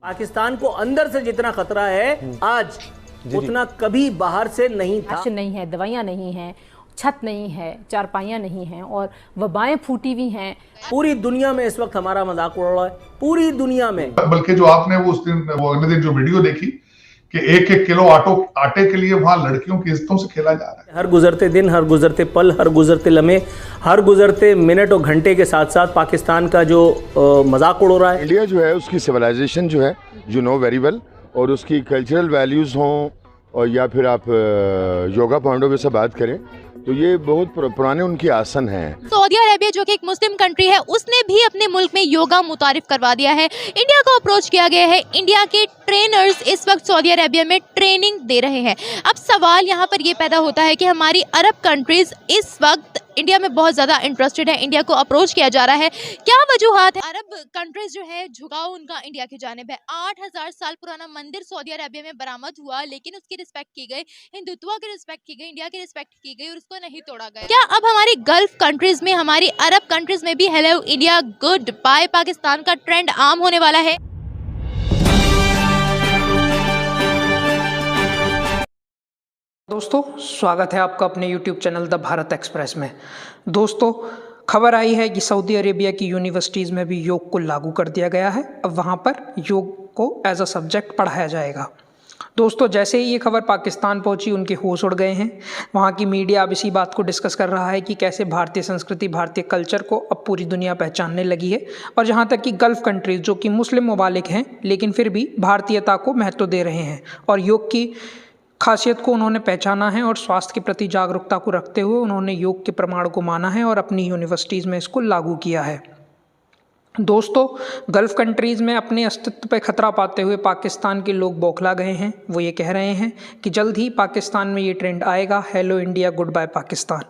पाकिस्तान को अंदर से जितना खतरा है आज उतना कभी बाहर से नहीं था। राशन नहीं है, दवाइयाँ नहीं हैं, छत नहीं है, चारपाइयाँ नहीं हैं और वबाएं फूटी हुई हैं। पूरी दुनिया में इस वक्त हमारा मजाक उड़ रहा है, पूरी दुनिया में। बल्कि जो आपने वो अगले दिन जो वीडियो देखी कि 1-1 किलो आटे के लिए वहां लड़कियों की इज्जतों से खेला जा रहा है। हर गुजरते दिन, हर गुजरते पल, हर गुजरते लम्हे, हर गुजरते मिनट और घंटे के साथ साथ पाकिस्तान का जो मजाक उड़ रहा है। इंडिया जो है उसकी सिविलाइजेशन जो है यू नो वेरी वेल, और उसकी कल्चरल वैल्यूज़ हों और या फिर आप योगा पांडव से बात करें तो ये बहुत पुराने उनकी आसन हैं। सऊदी अरेबिया जो कि एक मुस्लिम कंट्री है, उसने भी अपने मुल्क में योगा मुतारिफ करवा दिया है। इंडिया को अप्रोच किया गया है। इंडिया के ट्रेनर्स इस वक्त सऊदी अरेबिया में ट्रेनिंग दे रहे हैं। अब सवाल यहाँ पर ये पैदा होता है कि हमारी अरब कंट्रीज इस वक्त इंडिया में बहुत ज़्यादा इंटरेस्टेड है, इंडिया को अप्रोच किया जा रहा है। क्या वजूहात है? अरब कंट्रीज जो है झुकाव उनका इंडिया की जानिब है। 8000 साल पुराना मंदिर सऊदी अरेबिया में बरामद हुआ, लेकिन उसकी रिस्पेक्ट की गई, हिंदुत्व की रिस्पेक्ट की गई, इंडिया की रिस्पेक्ट की गई और उसको नहीं तोड़ा गया। क्या अब हमारी गल्फ कंट्रीज में, हमारी अरब कंट्रीज में भी hello India good bye Pakistan का ट्रेंड आम होने वाला है? दोस्तों, स्वागत है आपका अपने YouTube channel the Bharat express में। दोस्तों, खबर आई है कि सऊदी अरेबिया की यूनिवर्सिटीज़ में भी योग को लागू कर दिया गया है। अब वहाँ पर योग को एज अ सब्जेक्ट पढ़ाया जाएगा। दोस्तों, जैसे ही ये खबर पाकिस्तान पहुंची, उनके होश उड़ गए हैं। वहाँ की मीडिया अब इसी बात को डिस्कस कर रहा है कि कैसे भारतीय संस्कृति, भारतीय कल्चर को अब पूरी दुनिया पहचानने लगी है। और जहाँ तक कि गल्फ़ कंट्रीज़ जो कि मुस्लिम ममालिक हैं, लेकिन फिर भी भारतीयता को महत्व दे रहे हैं और योग की खासियत को उन्होंने पहचाना है और स्वास्थ्य के प्रति जागरूकता को रखते हुए उन्होंने योग के प्रमाण को माना है और अपनी यूनिवर्सिटीज़ में इसको लागू किया है। दोस्तों, गल्फ़ कंट्रीज़ में अपने अस्तित्व पर खतरा पाते हुए पाकिस्तान के लोग बौखला गए हैं। वो ये कह रहे हैं कि जल्द ही पाकिस्तान में ये ट्रेंड आएगा, hello India good bye Pakistan,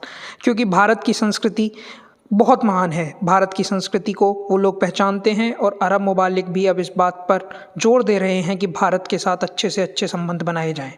क्योंकि भारत की संस्कृति बहुत महान है। भारत की संस्कृति को वो लोग पहचानते हैं और अरब ममालिक भी अब इस बात पर जोर दे रहे हैं कि भारत के साथ अच्छे से अच्छे संबंध बनाए जाएं।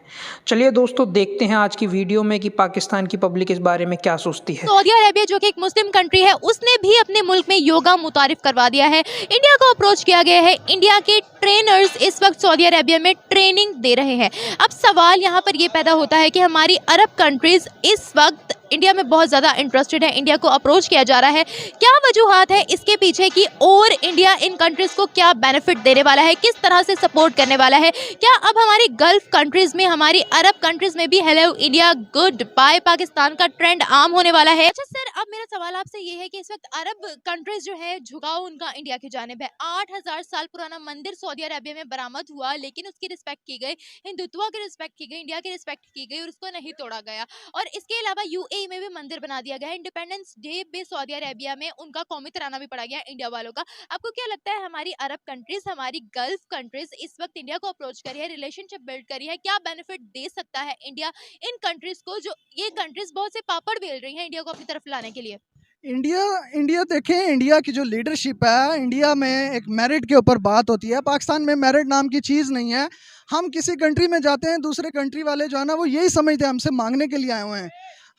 चलिए दोस्तों, देखते हैं आज की वीडियो में कि पाकिस्तान की पब्लिक इस बारे में क्या सोचती है। सऊदी अरेबिया जो कि एक मुस्लिम कंट्री है, उसने भी अपने मुल्क में योगा मुतारिफ करवा दिया है। इंडिया को अप्रोच किया गया है। इंडिया के ट्रेनर्स इस वक्त सऊदी अरेबिया में ट्रेनिंग दे रहे हैं। अब सवाल यहाँ पर ये पैदा होता है कि हमारी अरब कंट्रीज इस वक्त इंडिया में बहुत ज़्यादा इंटरेस्टेड है, इंडिया को अप्रोच किया जा रहा है। क्या वजूहात है इसके पीछे की और इंडिया इन कंट्रीज़ को क्या बेनिफिट देने वाला है, किस तरह से सपोर्ट करने वाला है? क्या अब हमारी गल्फ़ कंट्रीज़ में, हमारी अरब कंट्रीज़ में भी hello India good bye Pakistan का ट्रेंड आम होने वाला है? अच्छा सर, अब मेरा सवाल आपसे ये है कि इस वक्त अरब कंट्रीज़ जो है झुकाव उनका इंडिया की जानिब है। 8000 साल पुराना मंदिर सऊदी अरेबिया में बरामद हुआ, लेकिन उसकी रिस्पेक्ट की गई, हिंदुत्व की रिस्पेक्ट की गई, इंडिया की रिस्पेक्ट की गई और उसको नहीं तोड़ा गया। और इसके अलावा यूएई में भी मंदिर बना दिया गया है। इंडिपेंडेंस डे पे सऊदी अरेबिया में उनका कौमी तराना भी पढ़ा गया है इंडिया वालों का। आपको क्या लगता है हमारी अरब कंट्रीज, हमारी गल्फ कंट्रीज इस वक्त इंडिया को अप्रोच करी है, रिलेशनशिप बिल्ड करी है, क्या बेनिफिट दे सकता है इंडिया इन कंट्रीज को, जो ये कंट्रीज बहुत से पापड़ बेल रही हैं इंडिया को अपनी तरफ लाने के लिए? इंडिया देखें, इंडिया की जो लीडरशिप है, इंडिया में एक मेरिट के ऊपर बात होती है। पाकिस्तान में मेरिट नाम की चीज़ नहीं है। हम किसी कंट्री में जाते हैं, दूसरे कंट्री वाले जो है ना, वो यही समझते हैं हमसे मांगने के लिए आए हुए हैं।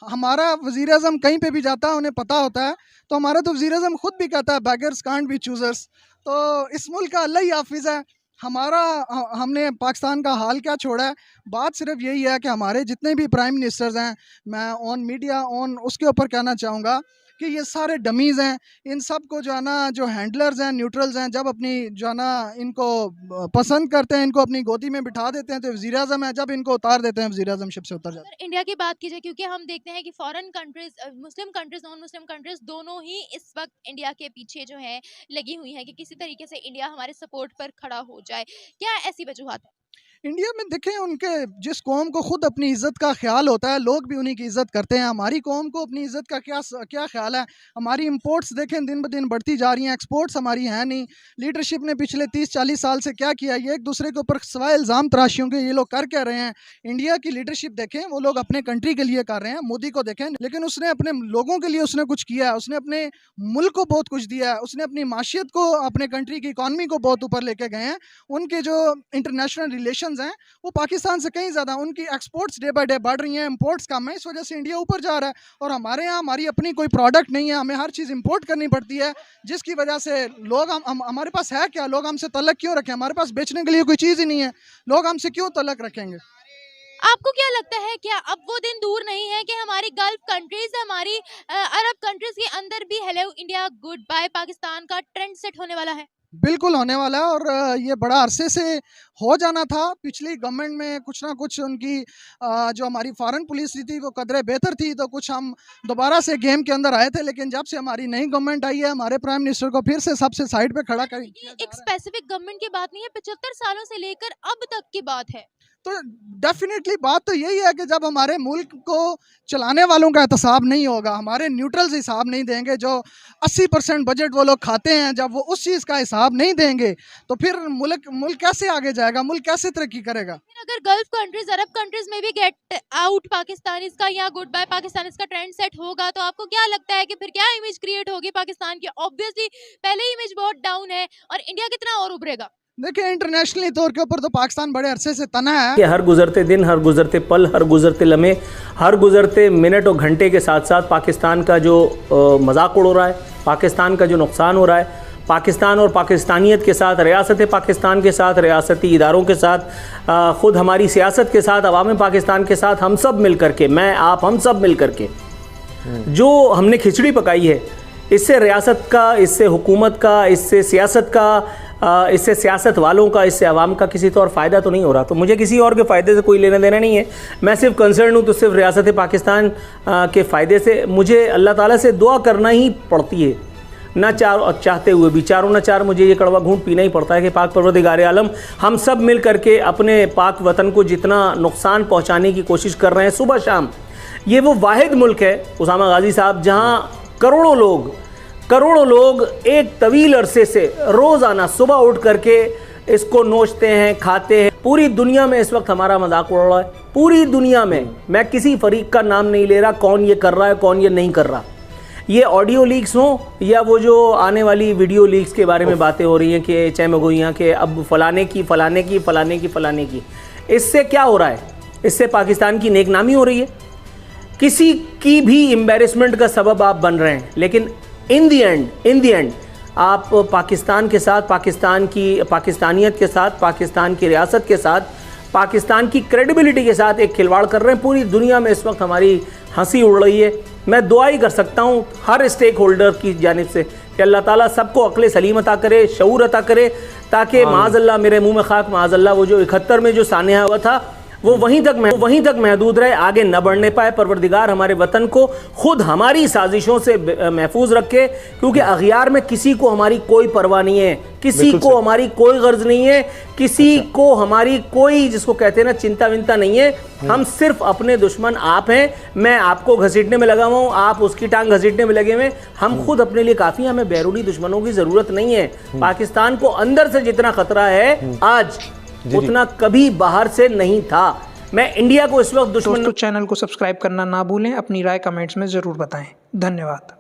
हमारा वज़ीर आज़म कहीं पे भी जाता है, उन्हें पता होता है। तो हमारा तो वज़ीर आज़म खुद भी कहता है बैगर्स कांट बी चूज़र्स। तो इस मुल्क का अल्लाह ही हाफिज़ है। हमने पाकिस्तान का हाल क्या छोड़ा है। बात सिर्फ यही है कि हमारे जितने भी प्राइम मिनिस्टर्स हैं, मैं ऑन मीडिया उसके ऊपर कहना चाहूँगा कि ये सारे डमीज़ हैं। इन सब को जो है ना, जो हैंडलर्स हैं, न्यूट्रल्स हैं, जब अपनी जो है ना इनको पसंद करते हैं, इनको अपनी गोदी में बिठा देते हैं तो वज़ीर आज़म है, जब इनको उतार देते हैं वज़ीर आज़म शिप से उतर जाते हैं। इंडिया की बात की जाए, क्योंकि हम देखते हैं कि foreign countries, Muslim countries, non Muslim countries दोनों ही इस वक्त इंडिया के पीछे जो है लगी हुई हैं कि किसी तरीके से इंडिया हमारे सपोर्ट पर खड़ा हो जाए। क्या ऐसी वजूहात है? इंडिया में देखें, उनके जिस कौम को खुद अपनी इज़्ज़त का ख्याल होता है, लोग भी उन्हीं की इज़्ज़त करते हैं। हमारी कौम को अपनी इज़्ज़त का क्या ख्याल है? हमारी इंपोर्ट्स देखें दिन ब दिन बढ़ती जा रही हैं, एक्सपोर्ट्स हमारी हैं नहीं। लीडरशिप ने पिछले 30-40 साल से क्या किया? ये एक दूसरे के ऊपर सवाए इल्ज़ाम तराशियों के ये लोग कर क्या रहे हैं? इंडिया की लीडरशिप देखें, वो लोग अपने कंट्री के लिए कर रहे हैं। मोदी को देखें, लेकिन उसने अपने लोगों के लिए उसने कुछ किया है, उसने अपने मुल्क को बहुत कुछ दिया है, उसने अपनी माशियत को, अपने कंट्री की इकॉनमी को बहुत ऊपर लेके गए हैं। उनके जो इंटरनेशनल रिलेशन नेशंस हैं वो पाकिस्तान से कहीं ज़्यादा, उनकी एक्सपोर्ट्स डे बाय डे बढ़ रही हैं, इंपोर्ट्स कम है, इस वजह से इंडिया ऊपर जा रहा है। और हमारे यहाँ हमारी अपनी कोई प्रोडक्ट नहीं है, हमें हर चीज़ इंपोर्ट करनी पड़ती है, जिसकी वजह से लोग हमारे पास है क्या, लोग हमसे तल्लक क्यों रखें? हमारे पास बेचने के लिए कोई चीज़ ही नहीं है, लोग हमसे क्यों तल्लक रखेंगे? आपको क्या लगता है, क्या अब वो दिन दूर नहीं है कि हमारी गल्फ कंट्रीज, हमारी अरब कंट्रीज के अंदर भी hello India good bye Pakistan का ट्रेंड सेट होने वाला है? बिल्कुल होने वाला है, और ये बड़ा अरसे से हो जाना था। पिछली गवर्नमेंट में कुछ ना कुछ उनकी जो हमारी फॉरेन पॉलिसी थी वो कदरे बेहतर थी, तो कुछ हम दोबारा से गेम के अंदर आए थे। लेकिन जब से हमारी नई गवर्नमेंट आई है, हमारे प्राइम मिनिस्टर को फिर से सबसे साइड पे खड़ा कर एक स्पेसिफिक गवर्नमेंट की बात नहीं है, 75 सालों से लेकर अब तक की बात है। तो डेफिनेटली बात तो यही है कि जब हमारे मुल्क को चलाने वालों का एहतसाब नहीं होगा, हमारे न्यूट्रल्स हिसाब नहीं देंगे, जो 80% बजट वो लोग खाते हैं, जब वो उस चीज़ का हिसाब नहीं देंगे तो फिर मुल्क कैसे आगे जाएगा, मुल्क कैसे तरक्की करेगा? अगर गल्फ कंट्रीज, अरब कंट्रीज में भी गेट आउट पाकिस्तान इसका या गुड बाय पाकिस्तान इसका ट्रेंड सेट होगा, तो आपको क्या लगता है कि फिर क्या इमेज क्रिएट होगी पाकिस्तान की? ऑब्वियसली पहले ही इमेज बहुत डाउन है, और इंडिया कितना और उभरेगा? देखिए, इंटरनेशनली तौर के ऊपर तो पाकिस्तान बड़े अरसे से तना है कि हर गुजरते दिन, हर गुजरते पल, हर गुजरते लम्हे, हर गुजरते मिनट और घंटे के साथ साथ पाकिस्तान का जो मजाक उड़ रहा है, पाकिस्तान का जो नुकसान हो रहा है, पाकिस्तान और पाकिस्तानियत के साथ, रियासत पाकिस्तान के साथ, रियासती इदारों के साथ, ख़ुद हमारी सियासत के साथ, अवाम पाकिस्तान के साथ, हम सब मिल करके, मैं आप हम सब मिल करके जो हमने खिचड़ी पकाई है, इससे रियासत का, इससे हुकूमत का, इससे सियासत का, इससे सियासत वालों का, इससे अवाम का किसी तो और फ़ायदा तो नहीं हो रहा। तो मुझे किसी और के फ़ायदे से कोई लेना देना नहीं है। मैं सिर्फ कंसर्न हूँ तो सिर्फ रियासत पाकिस्तान के फ़ायदे से। मुझे अल्लाह ताला से दुआ करना ही पड़ती है, ना चाहते हुए भी, चारों ना चार मुझे ये कड़वा घूंट पीना ही पड़ता है कि पाक परवरदिगार आलम हम सब मिल करके अपने पाक वतन को जितना नुकसान पहुँचाने की कोशिश कर रहे हैं सुबह शाम। ये वो वाहिद मुल्क है उसामा गाजी साहब जहाँ करोड़ों लोग एक तवील अरसे से रोज़ाना सुबह उठ करके इसको नोचते हैं, खाते हैं। पूरी दुनिया में इस वक्त हमारा मजाक उड़ रहा है, पूरी दुनिया में। मैं किसी फरीक का नाम नहीं ले रहा, कौन ये कर रहा है, कौन ये नहीं कर रहा। ये ऑडियो लीक्स हों या वो जो आने वाली वीडियो लीक्स के बारे में बातें हो रही हैं कि चैमगोइयाँ के अब फलाने की, इससे क्या हो रहा है? इससे पाकिस्तान की नेकनामी हो रही है, किसी की भी एम्बैरेसमेंट का सबब आप बन रहे हैं। लेकिन इन दी एंड आप पाकिस्तान के साथ, पाकिस्तान की पाकिस्तानियत के साथ, पाकिस्तान की रियासत के साथ, पाकिस्तान की क्रेडिबिलिटी के साथ एक खिलवाड़ कर रहे हैं। पूरी दुनिया में इस वक्त हमारी हंसी उड़ रही है। मैं दुआ ही कर सकता हूँ हर स्टेक होल्डर की जानिब से कि अल्लाह ताला सबको अक्ल सलीम अता करे, शऊर अता करे, ताकि माज़अल्लाह, मेरे मुँह में खाक, माज़अल्लाह वो जो 71 में जो सानिया हुआ था वो वहीं तक महदूद रहे, आगे न बढ़ने पाए। परवरदिगार हमारे वतन को खुद हमारी साजिशों से महफूज रखे, क्योंकि अगियार में किसी को हमारी कोई परवाह नहीं है, किसी को हमारी कोई गर्ज नहीं है, किसी को हमारी कोई, जिसको कहते हैं ना, चिंता विंता नहीं है। हम सिर्फ अपने दुश्मन आप हैं। मैं आपको घसीटने में लगा हुआ हूँ, आप उसकी टांग घसीटने में लगे हुए। हम खुद अपने लिए काफ़ी, हमें बैरूनी दुश्मनों की ज़रूरत नहीं है। पाकिस्तान को अंदर से जितना खतरा है आज, उतना कभी बाहर से नहीं था। मैं इंडिया को इस वक्त दुश्मन। दोस्तों, चैनल को सब्सक्राइब करना ना भूलें, अपनी राय कमेंट्स में ज़रूर बताएं। धन्यवाद।